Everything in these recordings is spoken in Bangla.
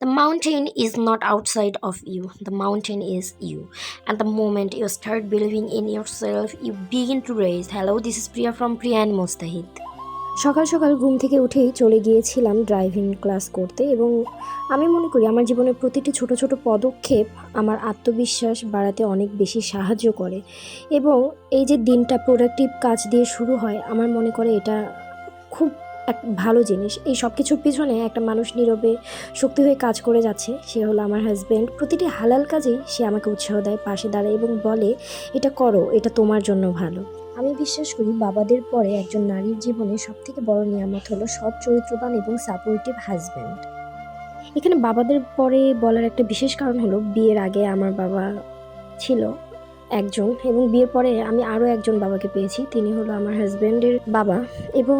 The mountain is not outside of you, the mountain is you. And the moment you start believing in yourself, you begin to raise. Hello, this is Priya from Priya and Mustahid. সকাল সকাল ঘুম থেকে উঠেই চলে গিয়েছিলাম ড্রাইভিং ক্লাস করতে এবং আমি মনে করি আমার জীবনের প্রতিটি ছোট ছোট পদক্ষেপ আমার আত্মবিশ্বাস বাড়াতে অনেক বেশি সাহায্য করে এবং এই যে দিনটা প্রোডাক্টিভ কাজ দিয়ে শুরু হয় আমার মনে করে এটা খুব এক ভালো জিনিস। এই সব কিছুর পিছনে একটা মানুষ নীরবে শক্তি হয়ে কাজ করে যাচ্ছে, সে হলো আমার হাজব্যান্ড। প্রতিটি হালাল কাজেই সে আমাকে উৎসাহ দেয়, পাশে দাঁড়ায় এবং বলে এটা করো, এটা তোমার জন্য ভালো। আমি বিশ্বাস করি বাবাদের পরে একজন নারীর জীবনে সবথেকে বড় নিয়ামত হলো সৎ চরিত্রবান এবং সাপোর্টিভ হাজব্যান্ড। এখানে বাবাদের পরে বলার একটা বিশেষ কারণ হলো বিয়ের আগে আমার বাবা ছিল একজন এবং বিয়ের পরে আমি আরও একজন বাবাকে পেয়েছি, তিনি হলো আমার হাজব্যান্ডের বাবা। এবং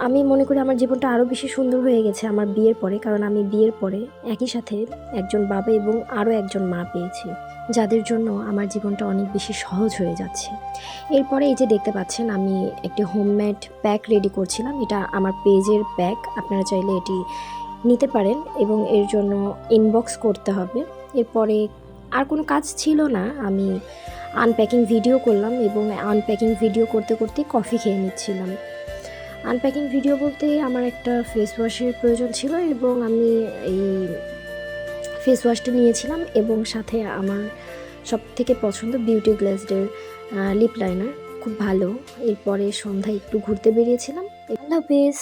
আমি মনে করি আমার জীবনটা আরও বেশি সুন্দর হয়ে গেছে আমার বিয়ের পরে, কারণ আমি বিয়ের পরে একই সাথে একজন বাবা এবং আরও একজন মা পেয়েছি, যাদের জন্য আমার জীবনটা অনেক বেশি সহজ হয়ে যাচ্ছে। এরপরে এই যে দেখতে পাচ্ছেন আমি একটি হোমমেড প্যাক রেডি করছিলাম, এটা আমার পেজের প্যাক, আপনারা চাইলে এটি নিতে পারেন এবং এর জন্য ইনবক্স করতে হবে। এরপরে আর কোনো কাজ ছিল না, আমি আনপ্যাকিং ভিডিও করলাম এবং আনপ্যাকিং ভিডিও করতে করতে কফি খেয়ে নিচ্ছিলাম। আনপ্যাকিং ভিডিও বলতে আমার একটা ফেস ওয়াশের প্রয়োজন ছিল এবং আমি এই ফেস ওয়াশটা নিয়েছিলাম এবং সাথে আমার সব থেকে পছন্দ বিউটি গ্লেজডের লিপ লাইনার, খুব ভালো। এরপরে সন্ধ্যায় একটু ঘুরতে বেরিয়েছিলাম। আল্লাহ হাফেজ।